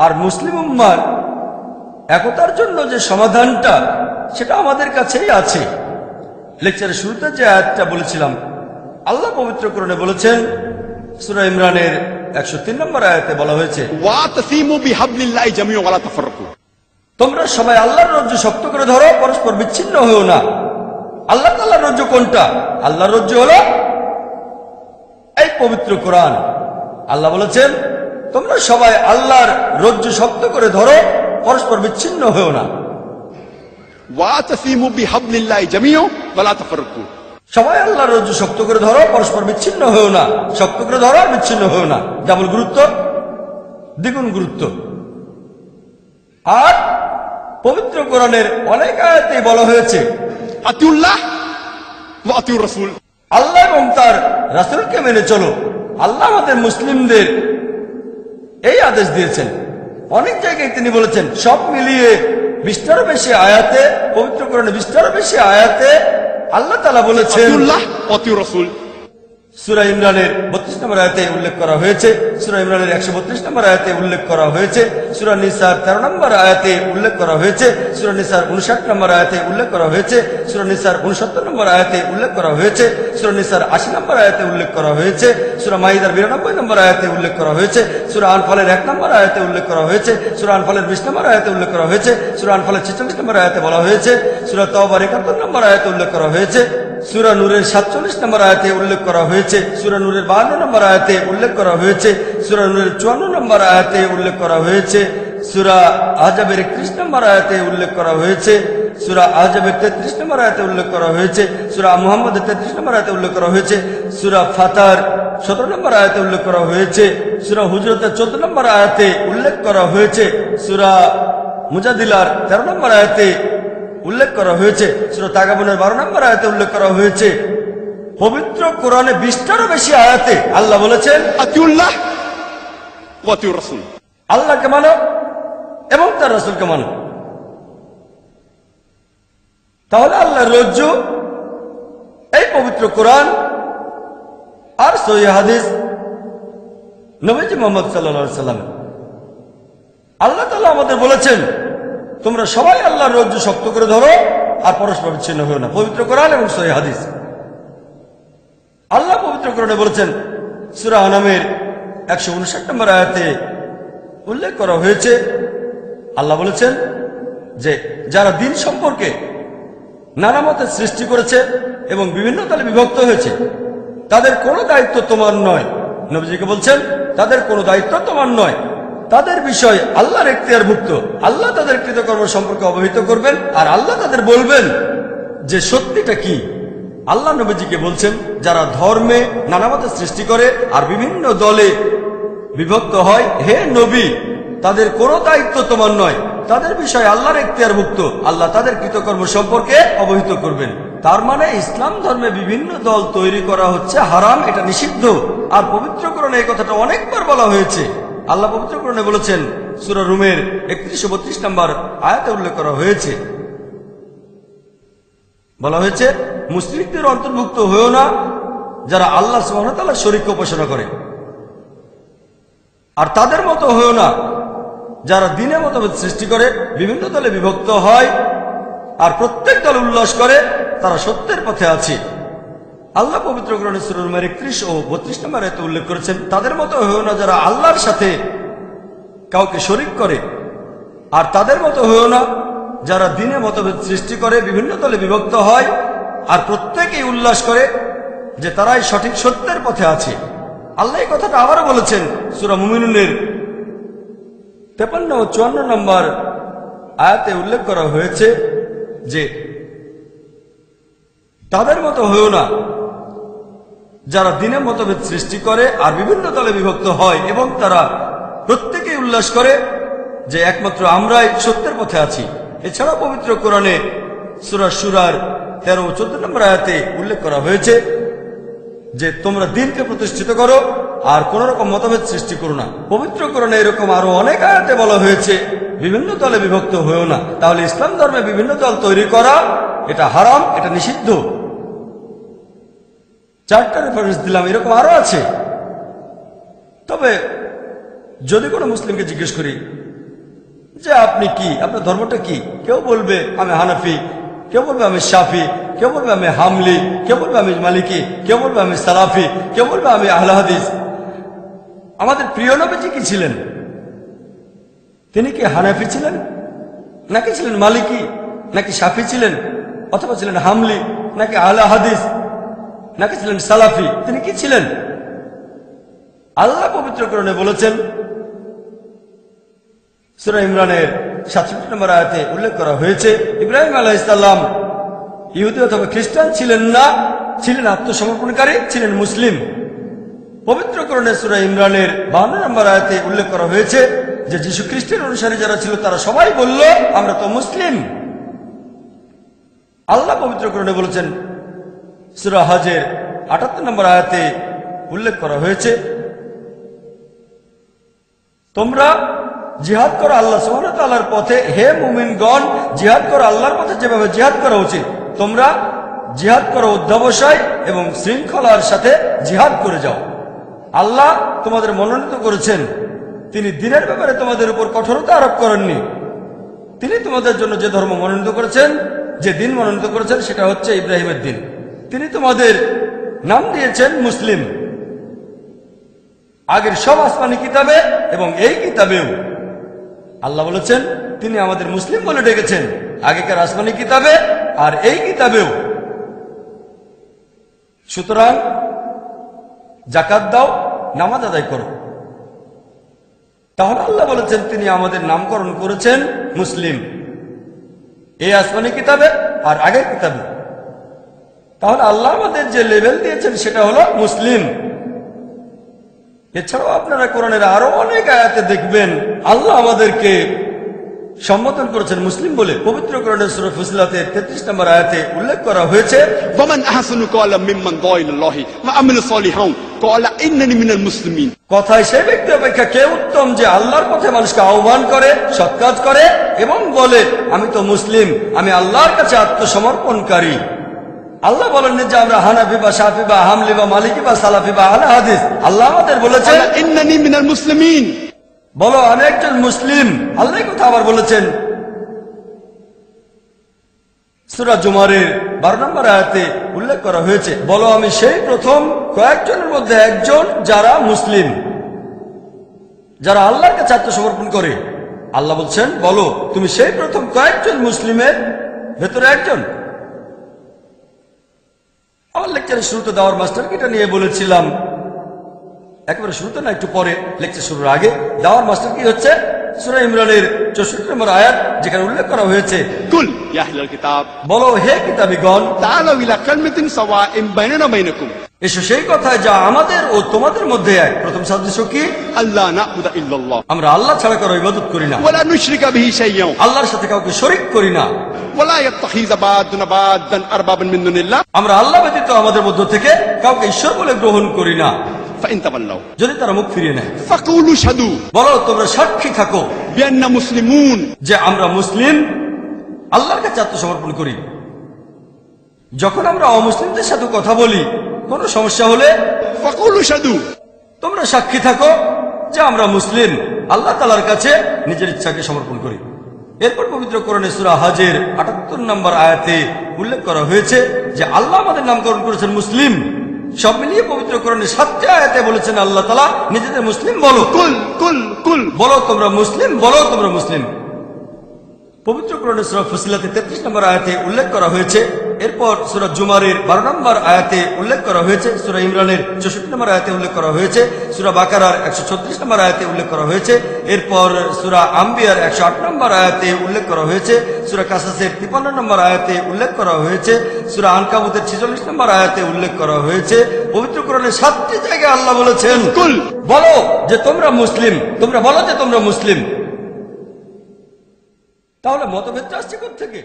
আর মুসলিম উম্মার একতার জন্য যে সমাধানটা সেটা আমাদের কাছেই আছে। লেকচারের শুরুতে যে আয়াতটা বলেছিলাম, আল্লাহ পবিত্র কোরআনে বলেছেন, সূরা ইমরানের 103 নম্বর আয়াতে বলা হয়েছে, ওয়াতাসিমু বিহাবলিল্লাহি জামিআন ওয়া লা তাফাররাকু। তোমরা সবাই আল্লাহর রজ্জু শক্ত করে ধরো, পরস্পর বিচ্ছিন্ন হও না। আল্লাহ তাআলার রজ্জু কোনটা? আল্লাহর রজ্জু হলো এই পবিত্র কোরআন। আল্লাহ বলেছেন, তোমরা সবাই আল্লাহর রজ্জু শক্ত করে ধরো, পরস্পর বিচ্ছিন্ন হও না। ওয়াতাসিমু বিহাবলিল্লাহি জামিআন ওয়া লা তাফাররাকু। সবাই আল্লাহর রজ্জু শক্ত করে ধরো, পরস্পর বিচ্ছিন্ন হও না। শক্ত করে ধরো আর বিচ্ছিন্ন হও না, ডাবল গুরুত্ব, দ্বিগুণ গুরুত্ব। আর পবিত্র কোরআনের অনেক আয়াতে বলা হয়েছে, আতিউল্লাহ ওয়া আতিউর রাসূল। আল্লাহ এবং তার রাসূলকে মেনে চলো। আল্লাহ আমাদের মুসলিমদের এই আদেশ দিয়েছেন। অনেক জায়গায় তিনি বলেছেন, সব মিলিয়ে 20টারও বেশি আয়াতে, পবিত্র কোরআনে 20টারও বেশি আয়াতে আল্লাহ তাআলা বলেছেন, আতিউল্লাহ ওয়া আতিউর রাসূল। সূরা ইমরানের 32 নম্বর আয়াতে উল্লেখ করা হয়েছে, সূরা ইমরানের 132 নম্বর আয়াতে উল্লেখ করা হয়েছে, সূরা নিসার 13 নম্বর আয়াতে উল্লেখ করা হয়েছে, সূরা নিসার 59 নম্বর আয়াতে উল্লেখ করা হয়েছে, সূরা নিসার 69 নম্বর আয়াতে উল্লেখ করা হয়েছে, সূরা নিসার 80 নম্বর আয়াতে উল্লেখ করা হয়েছে, সূরা মাইদার 92 নম্বর আয়াতে উল্লেখ করা হয়েছে, সূরা আনফালের 1 নম্বর আয়াতে উল্লেখ করা হয়েছে, সূরা আনফালের 20 নম্বর আয়াতে উল্লেখ করা হয়েছে, সূরা আনফালের 46 নম্বর আয়াতে বলা হয়েছে, সূরা তাওবার 71 নম্বর আয়াতে উল্লেখ করা হয়েছে, সূরা নূরের 47 নম্বর আয়াতে উল্লেখ করা হয়েছে, সূরা নূরের 52 নম্বর আয়াতে উল্লেখ করা হয়েছে, সূরা নূরের 54 নম্বর আয়াতে উল্লেখ করা হয়েছে, সূরা আহজাবের 31 নম্বর আয়াতে উল্লেখ করা হয়েছে, সূরা আহজাবের 33 নম্বর আয়াতে উল্লেখ করা হয়েছে, সূরা মুহাম্মদের 33 নম্বর আয়াতে উল্লেখ করা হয়েছে, সূরা ফাতার 17 নম্বর আয়াতে উল্লেখ করা হয়েছে, সূরা হুজরাতের 14 নম্বর আয়াতে উল্লেখ করা হয়েছে, সূরা মুজাদিলার 13 নম্বর আয়াতে উল্লেখ করা হয়েছে, সূরা তাগাবুনের 12 নম্বর আয়াতে উল্লেখ করা হয়েছে। পবিত্র কোরআনে 20টারও বেশি আয়াতে আল্লাহ বলেছেন, আতিউল্লাহ ওয়া আতিউর রাসূল। আল্লাহকে মানো এবং তার রাসূলকে মানো। তাহলে আল্লাহর রজ্জু এই পবিত্র কোরআন আর সহিহ হাদিস, নবীজি মুহাম্মদ সাল্লাল্লাহু আলাইহি সাল্লাম। আল্লাহ তাআলা আমাদের বলেছেন, তোমরা সবাই আল্লাহর রজ্জু শক্ত করে ধরো আর পরস্পর বিচ্ছিন্ন হও না। পবিত্র কোরআন এবং সহিহ হাদিস। আল্লাহ পবিত্র কোরআনে বলেছেন, সূরা আনামের 159 নম্বর আয়াতে উল্লেখ করা হয়েছে, আল্লাহ বলেছেন যে যারা দিন সম্পর্কে নানা মতের সৃষ্টি করেছে এবং বিভিন্ন দলে বিভক্ত হয়েছে, তাদের কোনো দায়িত্ব তোমার নয়। নবীজিকে বলছেন, তাদের কোনো দায়িত্ব তোমার নয়। তাদের বিষয় আল্লাহর এখতিয়ারভুক্ত। আল্লাহ তাদের কৃতকর্ম সম্পর্কে অবহিত করবেন আর আল্লাহ তাদের বলবেন যে সত্যিটা কি। আল্লাহ নবীজিকে বলছেন, যারা ধর্মে নানা মতের সৃষ্টি করে আর বিভিন্ন দলে বিভক্ত হয়, হে নবী, তাদের কোনো দায়িত্ব তোমার নয়। তাদের বিষয় আল্লাহর এখতিয়ারভুক্ত। আল্লাহ তাদের কৃতকর্ম সম্পর্কে অবহিত করবেন। তার মানে ইসলাম ধর্মে বিভিন্ন দল তৈরি করা হচ্ছে হারাম, এটা নিষিদ্ধ। আর পবিত্র কোরআনে এই কথাটা অনেকবার বলা হয়েছে। আল্লাহ পবিত্র কোরআনে বলেছেন, সূরা রুমের 31-32 নম্বর আয়াতে উল্লেখ করা হয়েছে, বলা হয়েছে, মুশরিকদের অন্তর্ভুক্ত হয়েও না যারা আল্লাহ সুবহানাহু ওয়া তাআলার শরীক উপাসনা করে, আর তাদের মতো হয়েও না যারা দ্বীনে মতভেদ সৃষ্টি করে, বিভিন্ন দলে বিভক্ত হয় আর প্রত্যেক দল উল্লাস করে তারা সত্যের পথে আছে। আল্লাহ পবিত্র কোরআনে সূরা রুমের 31 ও 32 নম্বর আয়াতে উল্লেখ করেছেন, তাদের মতো হয়েও না যারা আল্লাহর সাথে কাউকে শরীক করে, আর তাদের মতো হয়েও না যারা দ্বীনে মতভেদ সৃষ্টি করে, বিভিন্ন দলে বিভক্ত হয় আর প্রত্যেকেই উল্লাস করে যে তারাই সঠিক সত্যের পথে আছে। আল্লাহ এই কথাটা আবারও বলেছেন, সূরা মুমিনুনের 53 ও 54 নম্বর আয়াতে উল্লেখ করা হয়েছে যে তাদের মতো হয়েও না যারা দ্বীনে মতভেদ সৃষ্টি করে আর বিভিন্ন দলে বিভক্ত হয় এবং তারা প্রত্যেকেই উল্লাস করে যে একমাত্র আমরাই সত্যের পথে আছি। এছাড়া পবিত্র কোরআনে সূরা শুরার 13 ও 14 নম্বর আয়াতে উল্লেখ করা হয়েছে যে তোমরা দ্বীনকে প্রতিষ্ঠিত করো আর কোন রকম মতভেদ সৃষ্টি করো না। পবিত্র কোরআনে এরকম আরো অনেক আয়াতে বলা হয়েছে বিভিন্ন দলে বিভক্ত হয়েও না। তাহলে ইসলাম ধর্মে বিভিন্ন দল তৈরি করা এটা হারাম, এটা নিষিদ্ধ। 4টা রেফারেন্স দিলাম, এরকম আরো আছে। তবে যদি কোনো মুসলিমকে জিজ্ঞেস করি যে আপনি কি, আপনার ধর্মটা কি। কেউ বলবে আমি হানাফি, কেউ বলবে আমি শাফি, কেউ বলবে আমি হামলি, কেউ বলবে আমি মালিকি, কেউ বলবে আমি সালাফি, কেউ বলবে আমি আহলে হাদিস। আমাদের প্রিয় নবীজি কি ছিলেন? তিনি কি হানাফি ছিলেন, নাকি ছিলেন মালিকি, নাকি শাফি ছিলেন, অথবা ছিলেন হামলি, নাকি আহলে হাদিস, নাকি ছিলেন সালাফি? তিনি কি ছিলেন? আল্লাহ পবিত্র কোরআনে বলেছেন, সূরা ইমরানের 67 নম্বর আয়াতে উল্লেখ করা হয়েছে, ইব্রাহিম আলাইহিস সালাম ইহুদি অথবা খ্রিস্টান ছিলেন না, ছিলেন আত্মসমর্পণকারী, ছিলেন মুসলিম। পবিত্র কোরআনে সূরা ইমরানের 52 নম্বর আয়াতে উল্লেখ করা হয়েছে যে যীশু খ্রিস্টের অনুসারী যারা ছিল তারা সবাই বলল আমরা তো মুসলিম। আল্লাহ পবিত্র কোরআনে বলেছেন, সূরা হজের 78 নম্বর আয়াতে উল্লেখ করা হয়েছে, তোমরা জিহাদ করো আল্লাহ সুবহানাহু ওয়া তাআলার পথে, হে মুমিনগণ জিহাদ করো আল্লাহর পথে যেভাবে জিহাদ করা উচিত। তোমরা জিহাদ করো অধ্যবসায় এবং শৃঙ্খলার সাথে জিহাদ করে যাও। আল্লাহ তোমাদের মনোনীত করেছেন, তিনি দ্বীনের ব্যাপারে তোমাদের উপর কঠোরতা আরোপ করেননি। তিনি তোমাদের জন্য যে ধর্ম মনোনীত করেছেন, যে দিন মনোনীত করেছেন সেটা হচ্ছে ইব্রাহিমের দিন। তিনি তোমাদের নাম দিয়েছেন মুসলিম। আগের সব আসমানি কিতাবে এবং এই কিতাবেও আল্লাহ বলেছেন তিনি আমাদের মুসলিম বলে ডেকেছেন, আগেকার আসমানি কিতাবে আর এই কিতাবেও। সুতরাং যাকাত দাও, নামাজ আদায় করো। তাহলে আল্লাহ বলেছেন তিনি আমাদের নামকরণ করেছেন মুসলিম, এই আসমানি কিতাবে আর আগের কিতাবে। তাহলে আল্লাহ আমাদের যে লেভেল দিয়েছেন সেটা হলো মুসলিম। এছাড়াও আপনারা কোরআনের আরো অনেক আয়াতে দেখবেন আল্লাহ আমাদেরকে সম্বোধন করেছেন মুসলিম বলে। পবিত্র কোরআনের সূরা ফুসিলাতের 33 নম্বর আয়াতে উল্লেখ করা হয়েছে, ওয়ামান আহসানু ক্বালাম মিম্মান দাআ ইলাল্লাহি ওয়া আমিলা সালিহান ক্বালা ইন্নানি মিনাল মুসলিমিন। কথায় সেই ব্যক্তি অপেক্ষা কে উত্তম যে আল্লাহর পথে মানুষকে আহ্বান করে, সৎ কাজ করে এবং বলে আমি তো মুসলিম, আমি আল্লাহর কাছে আত্মসমর্পণকারী। আল্লাহ বলেননি যে আমরা হানাফি বা শাফি বা হামলি বা মালিকি বা সালাফি বা আহলে হাদিস। আল্লাহ আমাদের বলেছেন ইন্নানি মিনাল মুসলিমিন, বলো আমি একজন মুসলিম। আল্লাহ কথা আবার বলেছেন সূরা জুমারের 12 নম্বর আয়াতে উল্লেখ করা হয়েছে, বলো আমি সেই প্রথম কয়েকজনের মধ্যে একজন যারা মুসলিম, যারা আল্লাহর কাছে আত্মসমর্পণ করে। আল্লাহ বলছেন বলো তুমি সেই প্রথম কয়েকজন মুসলিমের ভেতরে একজন। আমার লেকচারের শুরুতে দাওয়ার মাস্টারকে এটা নিয়ে বলেছিলাম, একেবারে শুরুতে না, একটু পরে লেকচার শুরুর আগে। দাওয়ার মাস্টার কি হচ্ছে সূরা ইমরানের 64 নম্বর আয়াত, যেখানে উল্লেখ করা হয়েছে কুল ইয়া আহলাল কিতাব, বলো হে কিতাবীগণ, তাআলাউ ইলা কালিমাতিন সাওয়াইন বাইনানা বাইনাকুম, এসো সেই কথায় যা আমাদের ও তোমাদের মধ্যে এক। প্রথম সাদৃশ্য কি? আল্লাহ না'বুদা ইল্লাল্লাহ, আমরা আল্লাহ ছাড়া কারো ইবাদত করি না, ওয়ালা নুশরিকা বিহি শাইয়্যান, আল্লাহর সাথে কাউকে শরীক করি না, ওয়ালা ইয়াত্তাখিযা বা'দুনা বা'দান আরবাবান মিন দুনিল্লাহ, আমরা আল্লাহ ব্যতীত আমাদের মধ্য থেকে কাউকে ঈশ্বর বলে গ্রহণ করি না। ফাইন তাওয়াল্লাউ, যদি তারা মুখ ফিরিয়ে নেয়, ফাকুলু শাদু, বলো তোমরা সাক্ষী থাকো বিআন্না মুসলিমুন, যে আমরা মুসলিম, আল্লাহর কাছে আত্মসমর্পণ করি। যখন আমরা অমুসলিমদের সাথে কথা বলি, কোনো সমস্যা হলে ফাকুলু শাদু, তোমরা সাক্ষী থাকো যে আমরা মুসলিম, আল্লাহ তাআলার কাছে নিজের ইচ্ছাকে সমর্পণ করি। এরপর পবিত্র কোরআনে সূরা হজের 78 নম্বর আয়াতে উল্লেখ করা হয়েছে যে আল্লাহ আমাদের নামকরণ করেছেন মুসলিম। সব মিলিয়ে পবিত্র কোরআনে 7টি আয়াতে বলেছেন আল্লাহ তাআলা নিজেদের মুসলিম বলো, কুল কুল কুল, বলো তোমরা মুসলিম, বলো তোমরা মুসলিম। পবিত্র কোরআনে সূরা ফুসিলাতে 33 নম্বর আয়াতে উল্লেখ করা হয়েছে। এরপর সূরা জুমারের 12 নম্বর আয়াতে উল্লেখ করা হয়েছে, সূরা ইমরানের 64 নম্বর আয়াতে উল্লেখ করা হয়েছে, সূরা বাকারার 136 নম্বর আয়াতে উল্লেখ করা হয়েছে, এরপর সূরা আম্বিয়ার 108 নম্বর আয়াতে উল্লেখ করা হয়েছে, সূরা কাসাসের 53 নম্বর আয়াতে উল্লেখ করা হয়েছে, সূরা আনকাবুতের 46 নম্বর আয়াতে উল্লেখ করা হয়েছে। পবিত্র কোরআনের 7টি জায়গায় আল্লাহ বলেছেন কুল, বলো যে তোমরা মুসলিম, তোমরা বলো যে তোমরা মুসলিম। তাহলে মতভেদটা আসছে কোথা থেকে?